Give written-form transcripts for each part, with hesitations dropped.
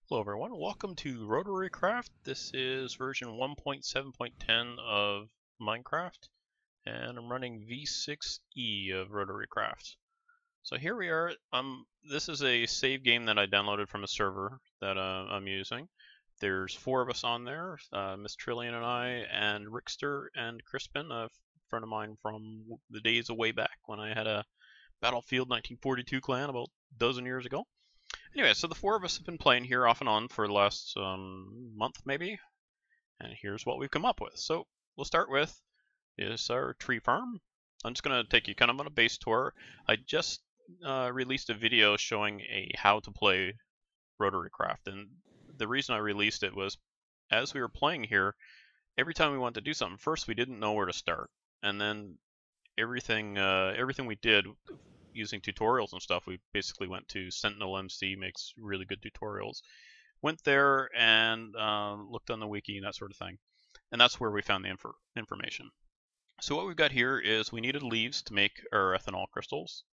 Hello everyone, welcome to Rotarycraft. This is version 1.7.10 of Minecraft, and I'm running V6E of Rotarycraft. So here we are. This is a save game that I downloaded from a server that I'm using. There's 4 of us on there, Miss Trillian and I, and Rickster and Crispin, a friend of mine from the days of way back when I had a Battlefield 1942 clan about a dozen years ago. Anyway, so the 4 of us have been playing here off and on for the last month maybe, and here's what we've come up with. So we'll start with is our tree farm. I'm just going to take you kind of on a base tour. I just released a video showing how to play Rotarycraft, and the reason I released it was as we were playing here, every time we wanted to do something, first we didn't know where to start, and then everything we did using tutorials and stuff, we basically went to SentinalhMC, makes really good tutorials. Went there and looked on the wiki and that sort of thing. And that's where we found the information. So what we've got here is we needed leaves to make our ethanol crystals.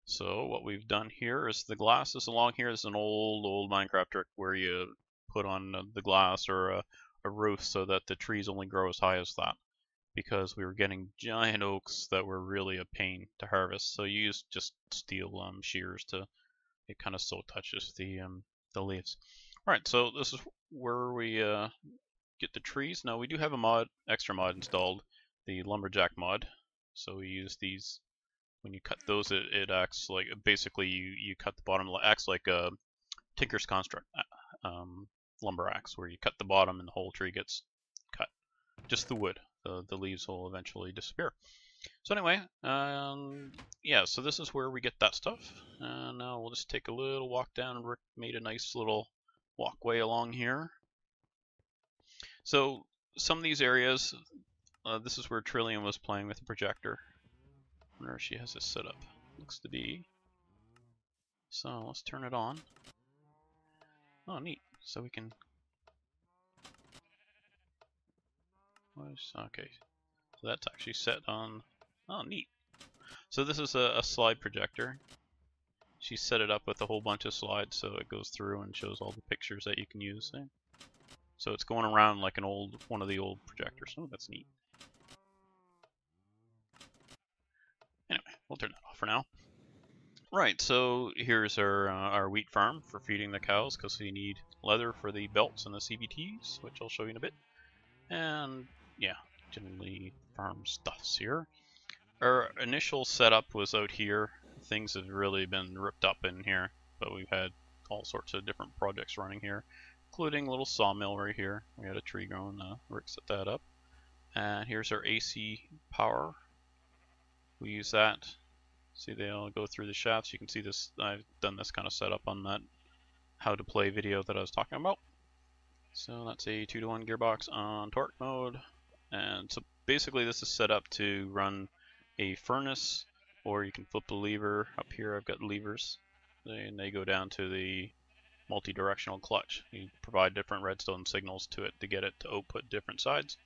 So what we've done here is the glass is along here is an old Minecraft trick where you put on the glass or a roof so that the trees only grow as high as that, because we were getting giant oaks that were really a pain to harvest. So you use just steel shears to, it kind of so touches the leaves. All right, so this is where we get the trees. Now we do have a extra mod installed, the lumberjack mod. So we use these. When you cut those, it acts like, basically you cut the bottom, it acts like a Tinker's Construct lumber axe, where you cut the bottom and the whole tree gets cut. Just the wood. The leaves will eventually disappear. So anyway, yeah, so this is where we get that stuff. And now we'll just take a little walk down. Rick made a nice little walkway along here. So some of these areas, this is where Trillian was playing with the projector. I wonder if she has this set up. Looks to be. So let's turn it on. Oh, neat. So we can. Okay, so that's actually set on. Oh, neat. So this is a slide projector. She set it up with a whole bunch of slides, so it goes through and shows all the pictures that you can use. So it's going around like one of the old projectors. Oh, that's neat. Anyway, we'll turn that off for now. Right, so here's our wheat farm for feeding the cows, because we need leather for the belts and the CVTs, which I'll show you in a bit. And yeah, generally farm stuffs here. Our initial setup was out here. Things have really been ripped up in here, but we've had all sorts of different projects running here, including a little sawmill right here. We had a tree growing, Rick set that up. And here's our AC power. We use that. See, they all go through the shafts. You can see this, I've done this kind of setup on that how to play video that I was talking about. So that's a 2-to-1 gearbox on torque mode. And so basically this is set up to run a furnace, or you can flip the lever. Up here I've got levers, and they go down to the multi-directional clutch. You provide different redstone signals to it to get it to output different sides.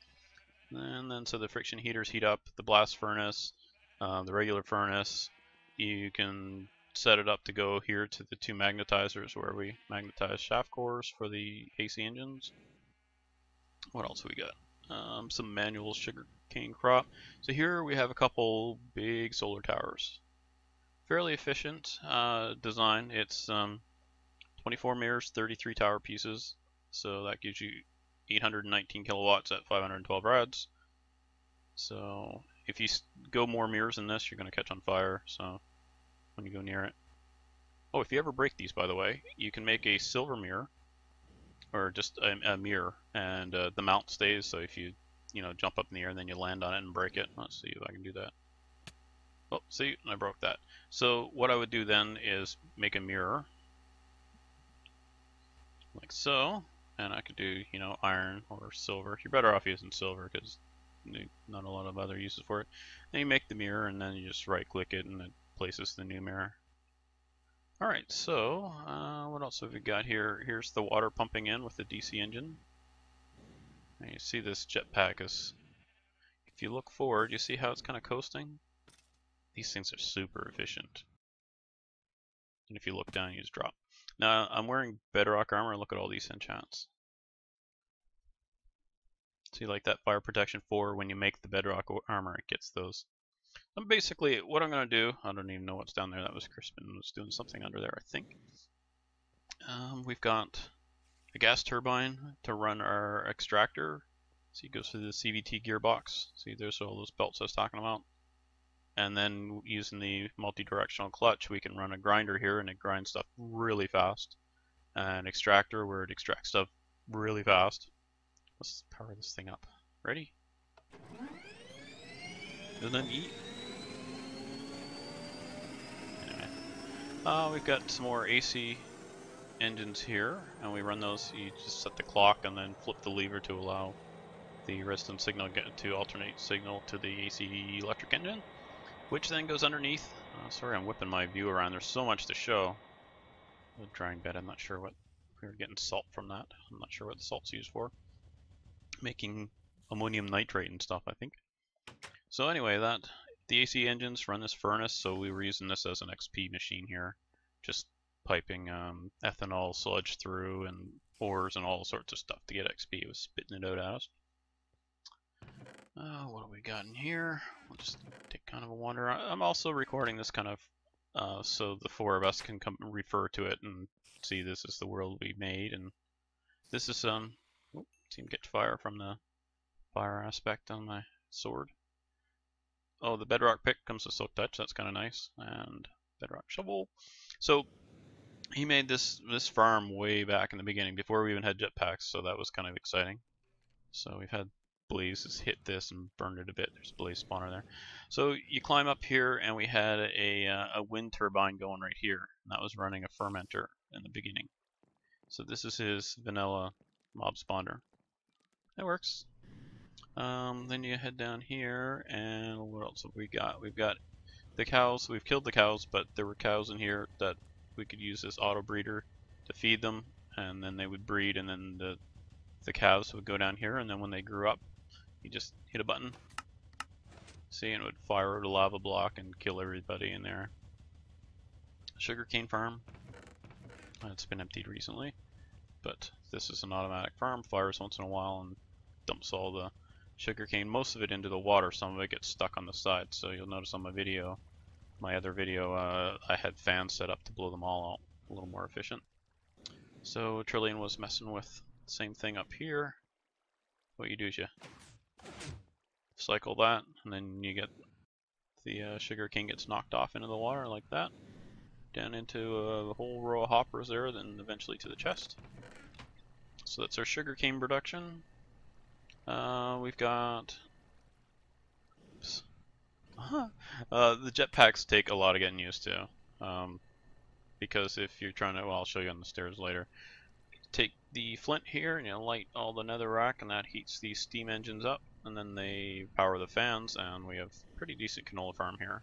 And then so the friction heaters heat up the blast furnace, the regular furnace. You can set it up to go here to the 2 magnetizers where we magnetize shaft cores for the AC engines. What else have we got? Some manual sugarcane crop. So here we have a couple big solar towers. Fairly efficient design. It's 24 mirrors, 33 tower pieces. So that gives you 819 kilowatts at 512 rads. So if you go more mirrors than this, you're going to catch on fire. So when you go near it. Oh, if you ever break these, by the way, you can make a silver mirror, or just a mirror, and the mount stays. So if you jump up in the air and then you land on it and break it, let's see if I can do that. Oh, see, I broke that. So what I would do then is make a mirror like so, and I could do iron or silver. You're better off using silver because not a lot of other uses for it. Then you make the mirror, and then you just right-click it, and it places the new mirror. Alright, so what else have we got here? Here's the water pumping in with the DC engine. And you see this jetpack is, if you look forward, you see how it's kind of coasting? These things are super efficient. And if you look down, you just drop. Now I'm wearing bedrock armor. Look at all these enchants. See, like that fire protection 4, when you make the bedrock armor, it gets those. And basically, what I'm going to do, I don't even know what's down there. That was Crispin was doing something under there, I think. We've got a gas turbine to run our extractor. See, it goes through the CVT gearbox. See, there's all those belts I was talking about. And then using the multi-directional clutch, we can run a grinder here, and it grinds stuff really fast. An extractor where it extracts stuff really fast. Let's power this thing up. Ready? And then eat. Anyway, we've got some more AC engines here, and we run those. You just set the clock and then flip the lever to allow the redstone signal to alternate signal to the AC electric engine, which then goes underneath. Sorry, I'm whipping my view around. There's so much to show. The drying bed, I'm not sure what we were getting salt from that. I'm not sure what the salt's used for. Making ammonium nitrate and stuff, I think. So anyway, the AC engines run this furnace, so we were using this as an XP machine here, just piping ethanol sludge through and ores and all sorts of stuff to get XP. It was spitting it out at us. What do we got in here? We'll just take kind of a wander. I'm also recording this kind of so the 4 of us can come refer to it and see this is the world we made, and this is seem to catch fire from the fire aspect on my sword. Oh, the bedrock pick comes with silk touch. That's kind of nice, and bedrock shovel. So he made this farm way back in the beginning before we even had jetpacks, so that was kind of exciting. So we've had blazes hit this and burned it a bit. There's a blaze spawner there. So you climb up here, and we had a wind turbine going right here, and that was running a fermenter in the beginning. So this is his vanilla mob spawner. That works. Then you head down here, and what else have we got? We've got the cows. We've killed the cows, but there were cows in here that we could use this auto breeder to feed them, and then they would breed, and then the calves would go down here, and then when they grew up, you just hit a button, see, and it would fire out a lava block and kill everybody in there. Sugarcane farm. It's been emptied recently, but this is an automatic farm. Fires once in a while and dumps all the sugarcane, most of it into the water. Some of it gets stuck on the side, so you'll notice on my other video, I had fans set up to blow them all out, a little more efficient. So Trillian was messing with the same thing up here. What you do is you cycle that, and then you get the sugarcane gets knocked off into the water like that, down into a whole row of hoppers there, then eventually to the chest. So that's our sugarcane production. We've got the jetpacks take a lot of getting used to, because if you're trying to, well, I'll show you on the stairs later. Take the flint here and you light all the netherrack, and that heats these steam engines up, and then they power the fans, and we have a pretty decent canola farm here.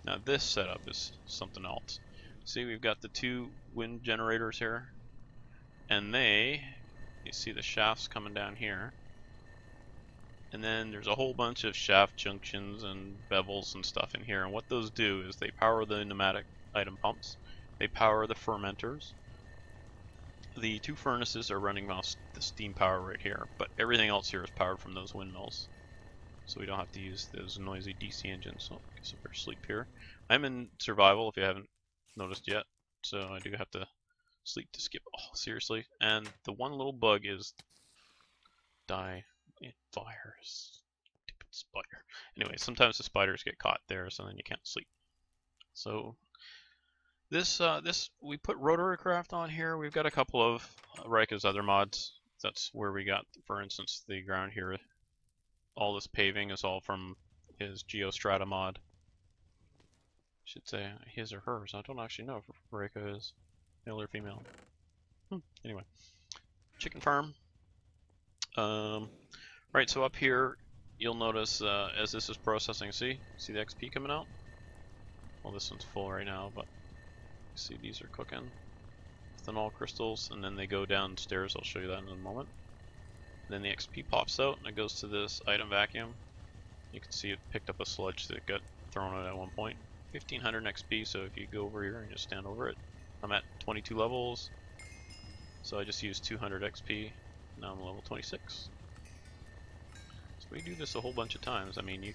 Now this setup is something else. See, we've got the 2 wind generators here, and you see the shafts coming down here, and then there's a whole bunch of shaft junctions and bevels and stuff in here, and what those do is they power the pneumatic item pumps, they power the fermenters. The 2 furnaces are running off the steam power right here, but everything else here is powered from those windmills, so we don't have to use those noisy DC engines. So I guess I better sleep here. I'm in survival if you haven't noticed yet, so I do have to sleep to skip. Oh, seriously. And the one little bug is die in fires. Stupid spider. Anyway, sometimes the spiders get caught there, so then you can't sleep. So this we put Rotarycraft on here. We've got a couple of Reika's other mods. That's where we got, for instance, the ground here. All this paving is all from his Geostrata mod. I should say his or hers. I don't actually know if Reika is male or female. Anyway, chicken farm. Right, so up here you'll notice as this is processing, see the XP coming out? Well, this one's full right now, but you see these are cooking. Ethanol crystals, and then they go downstairs. I'll show you that in a moment. Then the XP pops out and it goes to this item vacuum. You can see it picked up a sludge that got thrown out at one point. 1500 XP, so if you go over here and just stand over it, I'm at 22 levels, so I just used 200 XP. Now I'm level 26. So we do this a whole bunch of times. I mean, you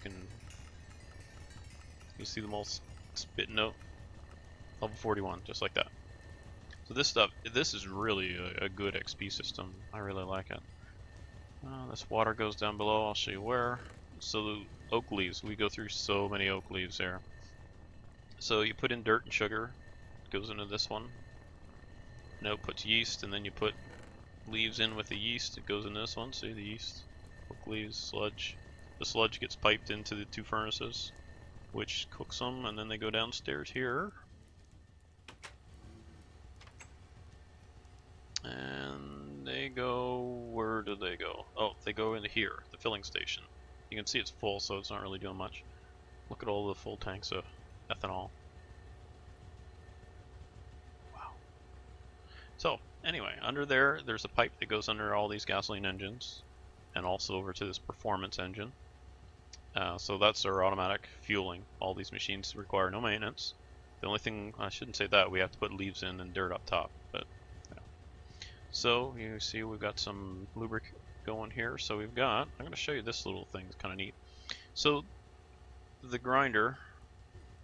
see them all spitting out. Level 41, just like that. So this is really a good XP system. I really like it. This water goes down below. I'll show you where. So the oak leaves, we go through so many oak leaves there. So you put in dirt and sugar, it goes into this one. Now it puts yeast, and then you put leaves in with the yeast, it goes into this one. See the yeast, oak leaves, sludge. The sludge gets piped into the two furnaces, which cooks them, and then they go downstairs here. And they go, where do they go? Oh, they go into here, the filling station. You can see it's full, so it's not really doing much. Look at all the full tanks of ethanol. Wow. So, anyway, under there, there's a pipe that goes under all these gasoline engines, and also over to this performance engine. So that's our automatic fueling. All these machines require no maintenance. The only thing, I shouldn't say that, we have to put leaves in and dirt up top, but yeah. So you see we've got some lubricant going here. So we've got, I'm going to show you this little thing, it's kind of neat. So the grinder,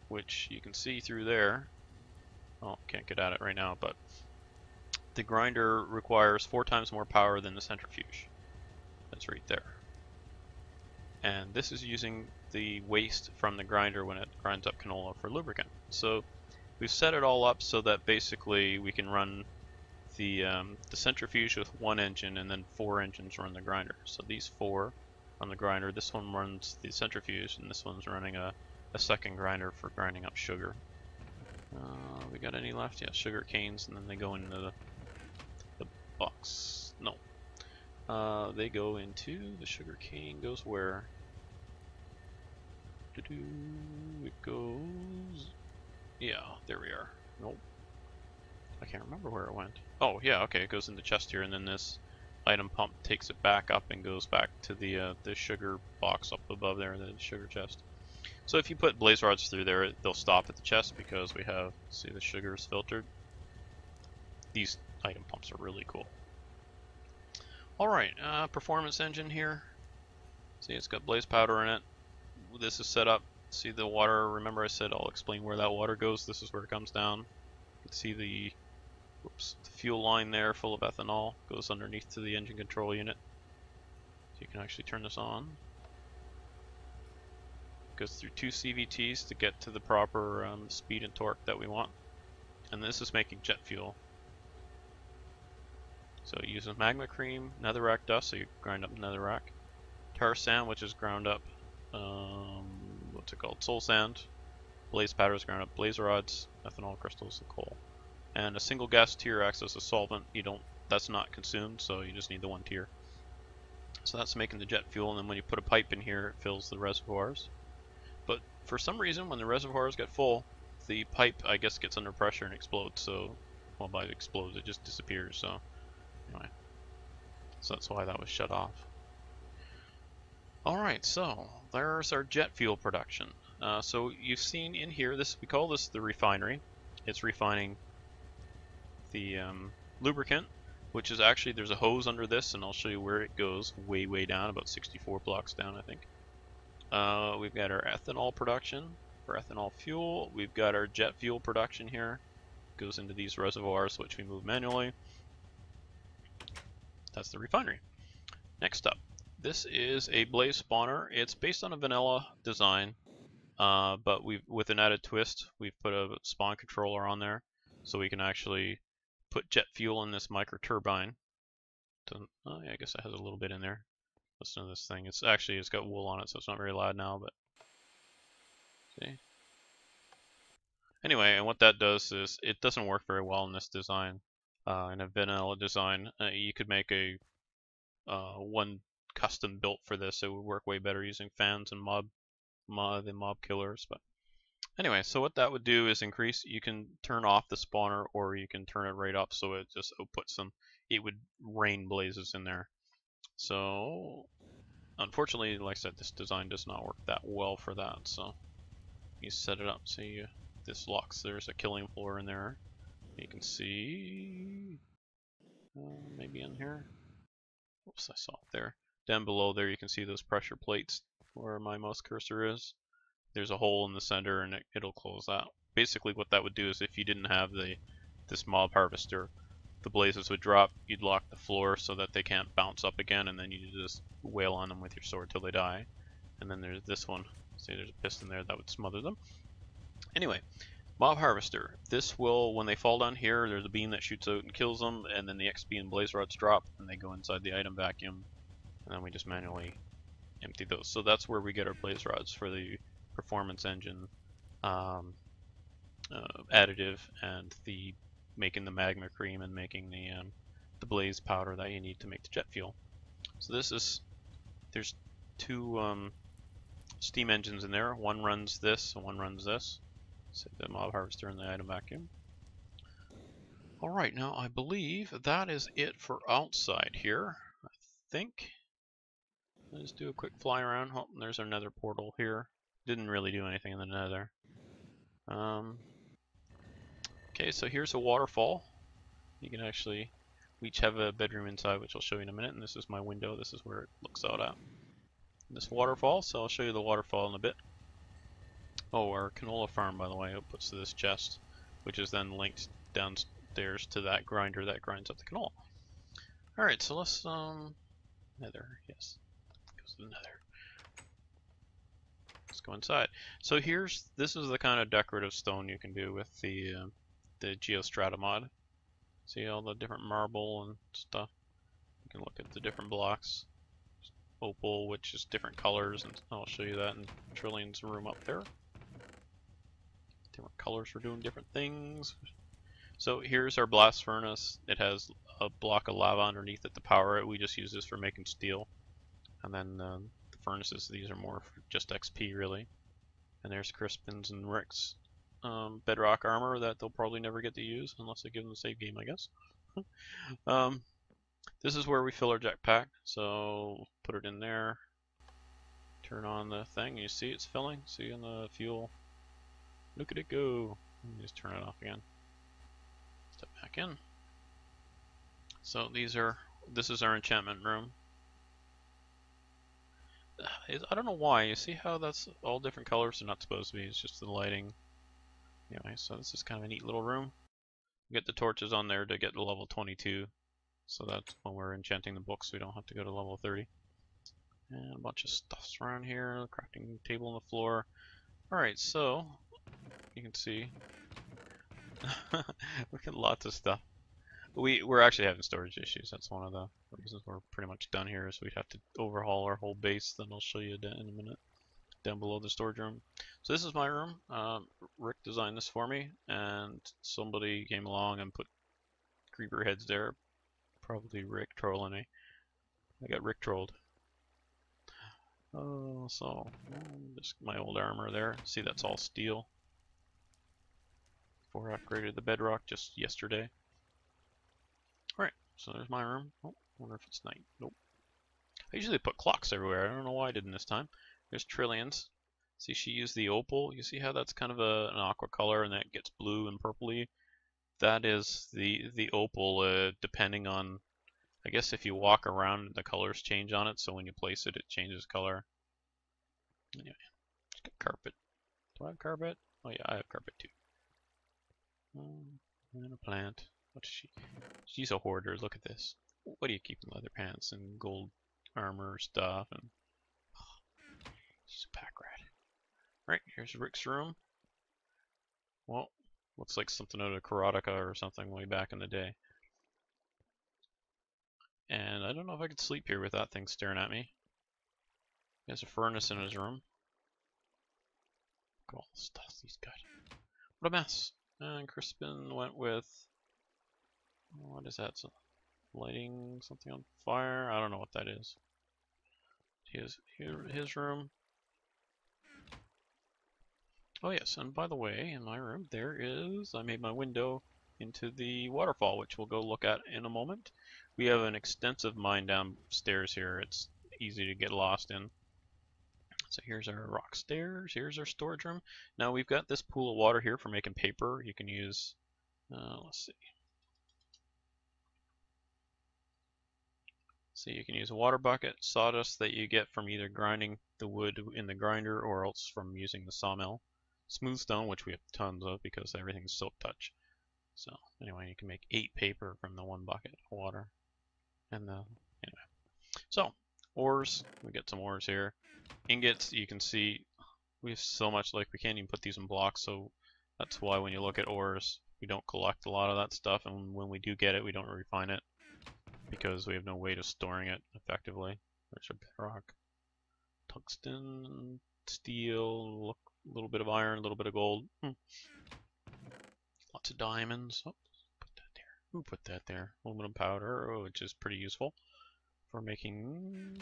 which you can see through there, oh, can't get at it right now, but the grinder requires 4 times more power than the centrifuge. That's right there. And this is using the waste from the grinder when it grinds up canola for lubricant. So we've set it all up so that basically we can run the centrifuge with 1 engine, and then 4 engines run the grinder. So these 4 on the grinder, this one runs the centrifuge, and this one's running a second grinder for grinding up sugar. We got any left? Yeah, sugar canes, and then they go into the box. No. They go into the sugar cane. Goes where? It goes. Yeah, there we are. Nope. I can't remember where it went. Oh, yeah, okay, it goes in the chest here, and then this item pump takes it back up and goes back to the sugar box up above there, the sugar chest. So if you put blaze rods through there, they'll stop at the chest because we have, see, the sugar is filtered. These item pumps are really cool. Alright, performance engine here. See, it's got blaze powder in it. This is set up. See the water, remember I said I'll explain where that water goes. This is where it comes down. You can see the fuel line there full of ethanol. Goes underneath to the engine control unit. So you can actually turn this on. Goes through 2 CVTs to get to the proper speed and torque that we want. And this is making jet fuel. So it uses magma cream, netherrack dust, so you grind up netherrack. Tar sand, which is ground up, what's it called, soul sand. Blaze powder is ground up blaze rods, ethanol crystals, and coal. And a single gas tier acts as a solvent. That's not consumed, so you just need the 1 tier. So that's making the jet fuel, and then when you put a pipe in here, it fills the reservoirs. But for some reason, when the reservoirs get full, the pipe, I guess, gets under pressure and explodes. So, well, by explodes, it just disappears. So, anyway, so that's why that was shut off. All right, so there's our jet fuel production. So you've seen in here, we call this the refinery. It's refining the lubricant, which is actually, there's a hose under this, and I'll show you where it goes, way down, about 64 blocks down, I think. We've got our ethanol production for ethanol fuel. We've got our jet fuel production here. It goes into these reservoirs, which we move manually. That's the refinery. Next up, this is a blaze spawner. It's based on a vanilla design, but with an added twist, we've put a spawn controller on there, so we can actually put jet fuel in this micro turbine. Oh, yeah, I guess it has a little bit in there. Listen to this thing. It's got wool on it, so it's not very loud now, but see. Anyway, and what that does is it doesn't work very well in this design. In a vanilla design, you could make a one custom built for this. It would work way better using fans and mob killers. But anyway, so what that would do is increase. You can turn off the spawner, or you can turn it right up so it just outputs some. It would rain blazes in there. So unfortunately, like I said, this design does not work that well for that. So you set it up. See, this locks. There's a killing floor in there. You can see, maybe in here. Oops, I saw it there. Down below there, you can see those pressure plates where my mouse cursor is. There's a hole in the center, and it'll close that. Basically, what that would do is if you didn't have this mob harvester, the blazes would drop. You'd lock the floor so that they can't bounce up again, and then you just wail on them with your sword till they die. And then there's this one. See, there's a piston there that would smother them. Anyway, mob harvester. This will, when they fall down here, there's a beam that shoots out and kills them, and then the XP and blaze rods drop, and they go inside the item vacuum, and then we just manually empty those. So that's where we get our blaze rods for the performance engine additive and the making the magma cream and making the blaze powder that you need to make the jet fuel. So there's two steam engines in there. One runs this and one runs this. So the mob harvester and the item vacuum. Alright, now I believe that is it for outside here. I think. Let's do a quick fly around. Oh, there's our nether portal here. Didn't really do anything in the nether. Okay, so here's a waterfall. You can actually, we each have a bedroom inside, which I'll show you in a minute, and this is my window. This is where it looks out at. This waterfall, so I'll show you the waterfall in a bit. Oh, our canola farm, by the way, outputs to this chest, which is then linked downstairs to that grinder that grinds up the canola. Alright, so let's, nether, yes, goes to the nether. Let's go inside. So this is the kind of decorative stone you can do with the Geostrata mod. See all the different marble and stuff. You can look at the different blocks. Opal, which is different colors, and I'll show you that in Trillian's room up there. Different colors for doing different things. So here's our blast furnace. It has a block of lava underneath it to power it. We just use this for making steel. And then the furnaces, these are more for just XP really. And there's Crispin's and Rick's bedrock armor that they'll probably never get to use unless I give them the save game, I guess. This is where we fill our jetpack, so put it in there, turn on the thing, you see it's filling, see in the fuel, look at it go, and just turn it off again, step back in. So this is our enchantment room. I don't know why, you see how that's all different colors? They're not supposed to be, it's just the lighting. Anyway, so this is kind of a neat little room. We get the torches on there to get to level 22. So that's when we're enchanting the books, we don't have to go to level 30. And a bunch of stuffs around here, crafting table on the floor. Alright, so you can see look at lots of stuff. We're actually having storage issues. That's one of the reasons we're pretty much done here, is we'd have to overhaul our whole base. Then I'll show you in a minute. Down below the storage room. So this is my room. Rick designed this for me, and somebody came along and put creeper heads there. Probably Rick trolling me. I got Rick trolled. Oh, so just my old armor there. See, that's all steel. Before I upgraded the bedrock just yesterday. Alright, so there's my room. Oh, wonder if it's night. Nope. I usually put clocks everywhere. I don't know why I didn't this time. There's Trillian's. See, she used the opal. You see how that's kind of an aqua color and that gets blue and purpley? That is the opal, depending on, I guess if you walk around, the colors change on it, so when you place it, it changes color. Anyway, just got carpet. Do I have carpet? Oh yeah, I have carpet too. And a plant. What is she? She's a hoarder. Look at this. What do you keep in leather pants and gold armor stuff? And she's a pack rat. Right, here's Rick's room. Well, looks like something out of Karateka or something way back in the day. And I don't know if I could sleep here with that thing staring at me. He has a furnace in his room. Look at all the stuff he's got. What a mess. And Crispin went with, what is that? So lighting something on fire? I don't know what that is. His room. Oh yes, and by the way, in my room there is, I made my window into the waterfall, which we'll go look at in a moment. We have an extensive mine downstairs here. It's easy to get lost in. So here's our rock stairs, here's our storage room. Now we've got this pool of water here for making paper. You can use Let's see. So you can use a water bucket, sawdust that you get from either grinding the wood in the grinder or else from using the sawmill. Smooth stone, which we have tons of because everything's silk touch. So anyway, you can make 8 paper from the 1 bucket of water. And anyway, so ores, we get some ores here. Ingots, you can see we have so much, like we can't even put these in blocks, so that's why when you look at ores, we don't collect a lot of that stuff, and when we do get it, we don't refine it because we have no way of storing it effectively. There's our bedrock, tungsten, steel, a little bit of iron, a little bit of gold. Lots of diamonds. Oh, put that there. Who put that there? Aluminum powder, which is pretty useful for making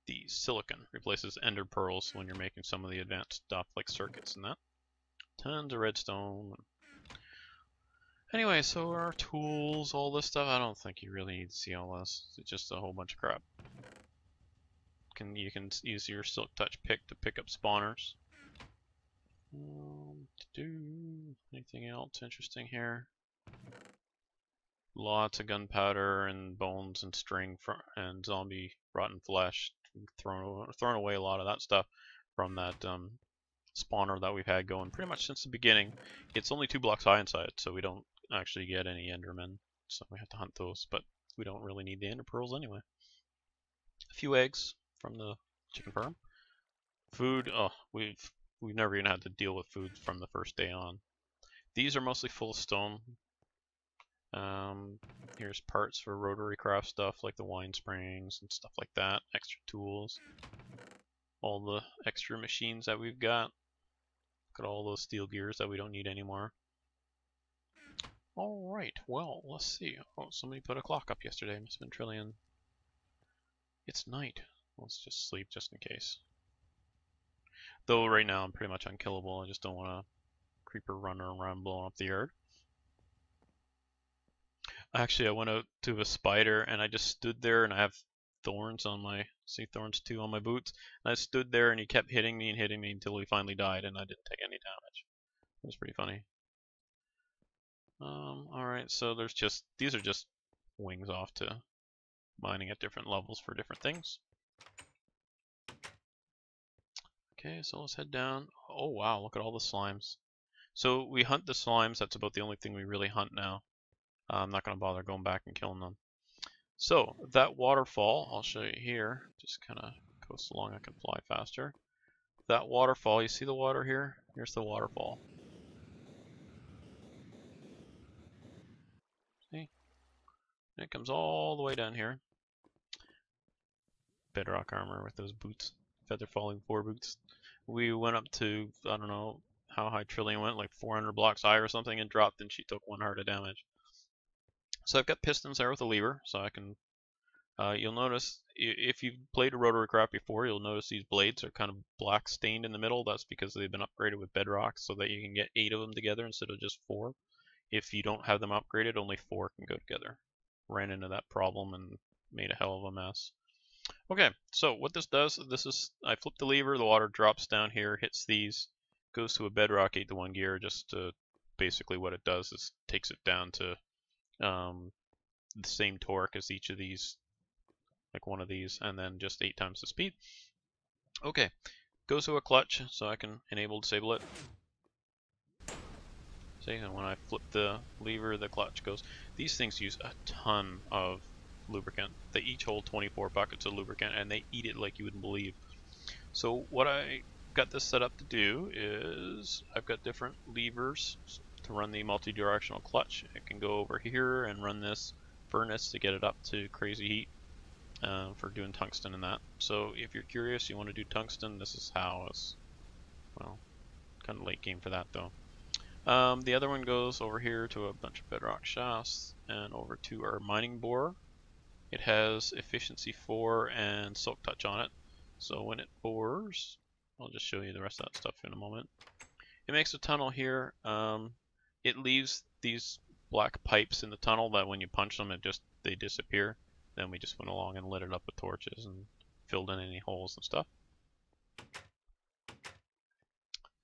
these. Silicon replaces ender pearls when you're making some of the advanced stuff like circuits and that. Tons of redstone. Anyway, so our tools, all this stuff, I don't think you really need to see all this. It's just a whole bunch of crap. You can use your silk touch pick to pick up spawners. Anything else interesting here? Lots of gunpowder and bones and string and zombie rotten flesh. Thrown away a lot of that stuff from that spawner that we've had going pretty much since the beginning. It's only 2 blocks high inside, so we don't actually get any endermen, so we have to hunt those, but we don't really need the ender pearls anyway. A few eggs from the chicken farm. Food, oh, we've never even had to deal with food from the first day on. These are mostly full of stone. Here's parts for Rotarycraft stuff like the wine springs and stuff like that. Extra tools. All the extra machines that we've got. Look at all those steel gears that we don't need anymore. Alright, well, let's see. Oh, somebody put a clock up yesterday. Must have been Trillion. It's night. Let's just sleep just in case. Though right now I'm pretty much unkillable. I just don't want a creeper running around blowing up the yard. Actually, I went out to a spider and I just stood there, and I have thorns on my, see, thorns 2 on my boots. And I stood there and he kept hitting me until he finally died, and I didn't take any damage. It was pretty funny. Alright, so these are just wings off to mining at different levels for different things. Okay, so let's head down. Oh wow, look at all the slimes. So we hunt the slimes, that's about the only thing we really hunt now. I'm not going to bother going back and killing them. So, that waterfall, I'll show you here. Just kind of coast along, I can fly faster. That waterfall, you see the water here? Here's the waterfall. See? And it comes all the way down here. Bedrock armor with those boots. Feather falling 4 boots. We went up to, I don't know how high Trillion went, like 400 blocks high or something, and dropped, and she took 1 heart of damage. So I've got pistons there with a lever, so I can, you'll notice, if you've played a Rotarycraft before, you'll notice these blades are kind of black stained in the middle. That's because they've been upgraded with bedrock so that you can get 8 of them together instead of just 4. If you don't have them upgraded, only 4 can go together. Ran into that problem and made a hell of a mess. Okay, so what this does, I flip the lever, the water drops down here, hits these, goes to a bedrock 8-to-1 gear. Just to, basically what it does is takes it down to the same torque as each of these, like one of these, and then just 8 times the speed. Okay, goes to a clutch, so I can enable disable it. See, and when I flip the lever, the clutch goes. These things use a ton of lubricant. They each hold 24 buckets of lubricant, and they eat it like you wouldn't believe. So what I got this set up to do is I've got different levers to run the multi-directional clutch. I can go over here and run this furnace to get it up to crazy heat for doing tungsten and that. So if you're curious, you want to do tungsten, this is how. It's, well, kind of late game for that though. The other one goes over here to a bunch of bedrock shafts and over to our mining borer. It has efficiency 4 and silk touch on it. So when it bores, I'll just show you the rest of that stuff in a moment. It makes a tunnel here. It leaves these black pipes in the tunnel that when you punch them, they disappear. Then we just went along and lit it up with torches and filled in any holes and stuff.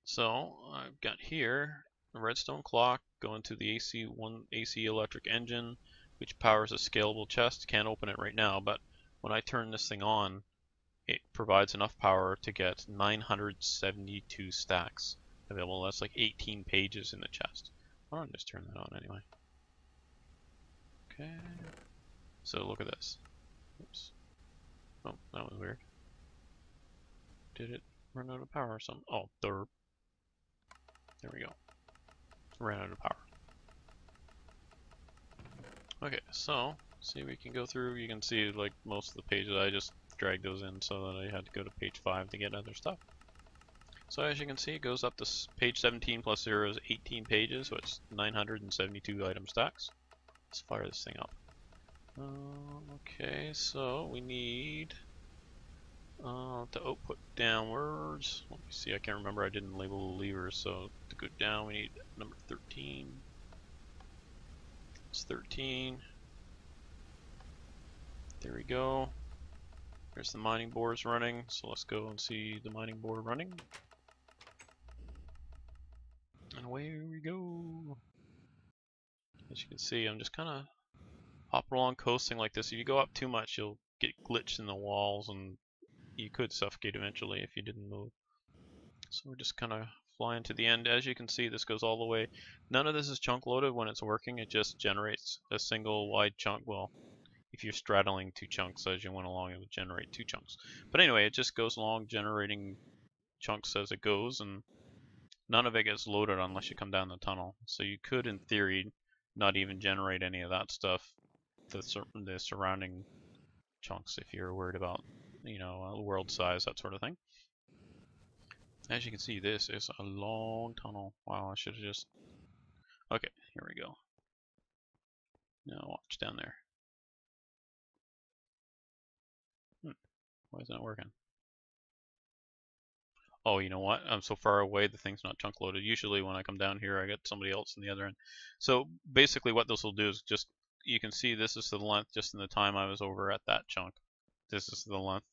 So I've got here a redstone clock going to the AC electric engine, which powers a scalable chest. Can't open it right now, but when I turn this thing on, it provides enough power to get 972 stacks available. That's like 18 pages in the chest. Why don't I just turn that on anyway? Okay. So look at this. Oops. Oh, that was weird. Did it run out of power or something? Oh, there we go. Ran out of power. Okay, so see, we can go through. You can see like most of the pages. I just dragged those in so that I had to go to page 5 to get other stuff. So as you can see, it goes up to page 17 plus 0 is 18 pages, so it's 972 item stacks. Let's fire this thing up. Okay, so we need to output downwards. Let me see, I can't remember, I didn't label the levers, so to go down we need number 13. It's 13. There we go. There's the mining boards running, so let's go and see the mining board running. And away we go. As you can see, I'm just kind of hopping along, coasting like this. If you go up too much, you'll get glitched in the walls, and you could suffocate eventually if you didn't move. So we're just kind of flying to the end. As you can see, this goes all the way. None of this is chunk loaded when it's working. It just generates a single wide chunk. Well, if you're straddling 2 chunks as you went along, it would generate 2 chunks. But anyway, it just goes along generating chunks as it goes, and none of it gets loaded unless you come down the tunnel. So you could, in theory, not even generate any of that stuff, the surrounding chunks, if you're worried about, you know, world size, that sort of thing. As you can see, this is a long tunnel. Wow, I should have just... Okay, here we go. Now watch down there. Why isn't it working? Oh, you know what? I'm so far away, the thing's not chunk loaded. Usually when I come down here, I get somebody else on the other end. So basically what this will do is just, you can see this is the length just in the time I was over at that chunk. This is the length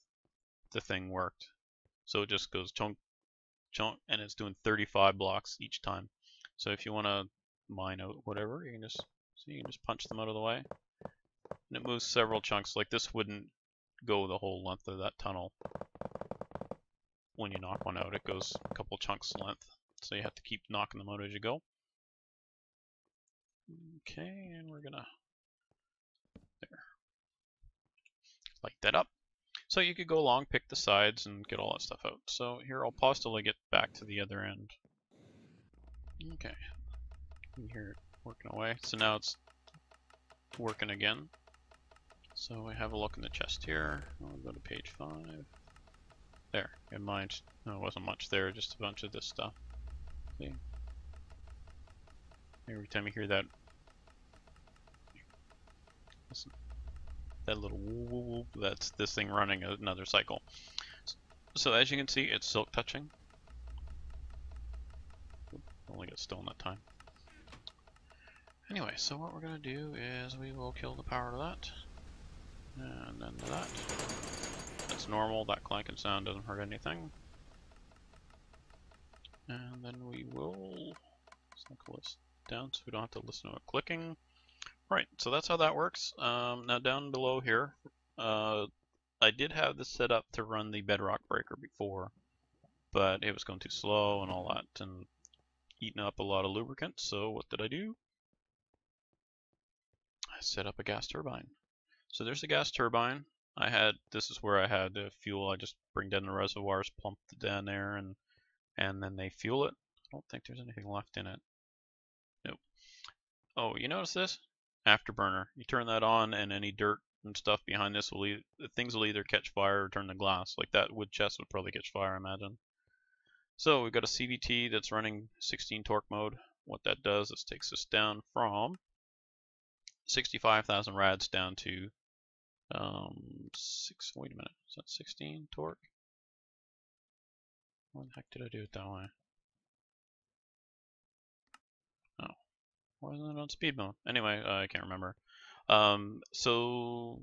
the thing worked. So it just goes chunk, chunk, and it's doing 35 blocks each time. So if you want to mine out whatever, you can just see, you can just punch them out of the way. And it moves several chunks. Like this wouldn't go the whole length of that tunnel. When you knock one out, it goes a couple chunks length, so you have to keep knocking them out as you go. Okay, and we're gonna light that up. So you could go along, pick the sides, and get all that stuff out. So here, I'll pause till I get back to the other end. Okay, you can hear it working away. So now it's working again. So we have a look in the chest here. I'll go to page 5. There, in mind, no, it wasn't much there, just a bunch of this stuff. See? Every time you hear that, listen, that little whoop, whoop, that's this thing running another cycle. So as you can see, it's silk touching. Only got stolen that time. Anyway, so what we're gonna do is we will kill the power to that, and then that. That's normal, that clanking sound doesn't hurt anything. And then we will cycle this down so we don't have to listen to it clicking. Right, so that's how that works. Now down below here, I did have this set up to run the bedrock breaker before, but it was going too slow and all that, and eating up a lot of lubricant. So what did I do? I set up a gas turbine. So there's a gas turbine. This is where I had the fuel. I just bring down the reservoirs, pump it down there, and then they fuel it. I don't think there's anything left in it. Nope. Oh, you notice this? Afterburner. You turn that on, and any dirt and stuff behind this things will either catch fire or turn to glass. Like that wood chest would probably catch fire, I imagine. So we've got a CVT that's running 16 torque mode. What that does is takes us down from 65,000 rads down to wait a minute, is that 16 torque? Why the heck did I do it that way? Oh, why isn't it on speed mode? Anyway, I can't remember. So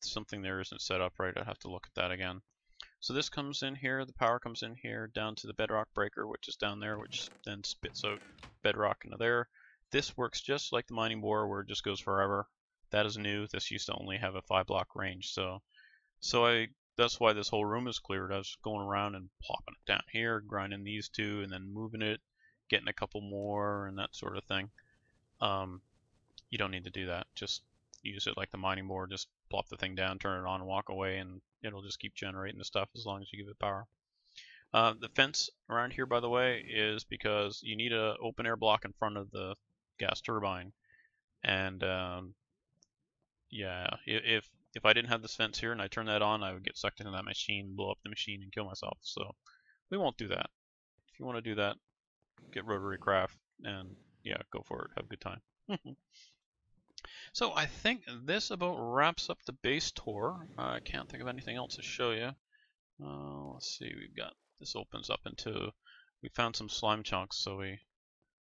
something there isn't set up right. I'd have to look at that again. So this comes in here, the power comes in here down to the bedrock breaker, which is down there, which then spits out bedrock into there. This works just like the mining bore, where it just goes forever. That is new. This used to only have a 5-block range, so that's why this whole room is cleared. I was going around and plopping it down here, grinding these two, and then moving it, getting a couple more, and that sort of thing. You don't need to do that. Just use it like the mining board. Just plop the thing down, turn it on, and walk away, and it'll just keep generating the stuff as long as you give it power. The fence around here, by the way, is because you need an open air block in front of the gas turbine. And yeah, if I didn't have this fence here and I turned that on, I would get sucked into that machine, blow up the machine, and kill myself. So we won't do that. If you want to do that, get Rotarycraft, and yeah, go for it. Have a good time. So I think this about wraps up the base tour. I can't think of anything else to show you. Let's see, this opens up into, we found some slime chunks, so we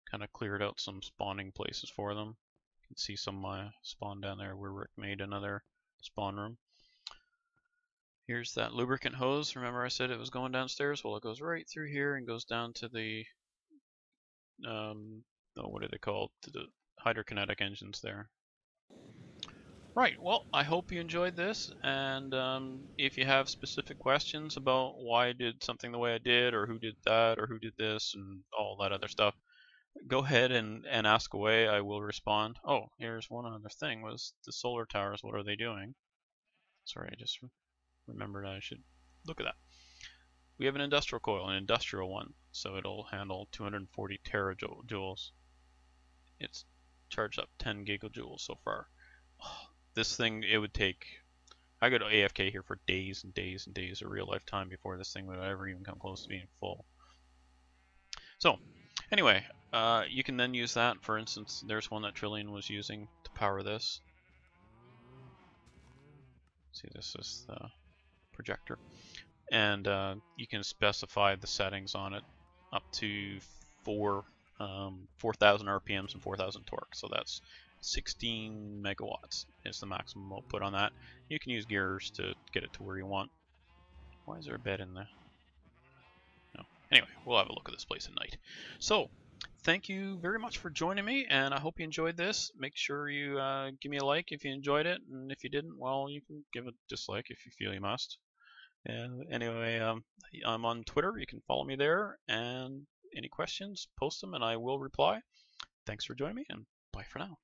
kind of cleared out some spawning places for them. You can see some spawn down there where Rick made another spawn room. Here's that lubricant hose. Remember I said it was going downstairs? Well, it goes right through here and goes down to the, what are they called? To the hydrokinetic engines there. Right, well, I hope you enjoyed this, and if you have specific questions about why I did something the way I did, or who did that, or who did this, and all that other stuff, go ahead and ask away. I will respond. Oh, here's one other thing, was the solar towers, what are they doing? Sorry, I just remembered I should look at that. We have an industrial coil, an industrial one, so it'll handle 240 terajoules. It's charged up 10 gigajoules so far. This thing, it would take, I go to AFK here for days and days and days of real life time before this thing would ever even come close to being full. So anyway, you can then use that. For instance, there's one that Trillian was using to power this. See, this is the projector, and you can specify the settings on it up to 4,000 RPMs and 4,000 torque. So that's 16 megawatts is the maximum output on that. You can use gears to get it to where you want. Why is there a bed in there? No. Anyway, we'll have a look at this place at night. So, thank you very much for joining me, and I hope you enjoyed this. Make sure you give me a like if you enjoyed it, and if you didn't, well, you can give a dislike if you feel you must. And anyway, I'm on Twitter. You can follow me there, and any questions, post them, and I will reply. Thanks for joining me, and bye for now.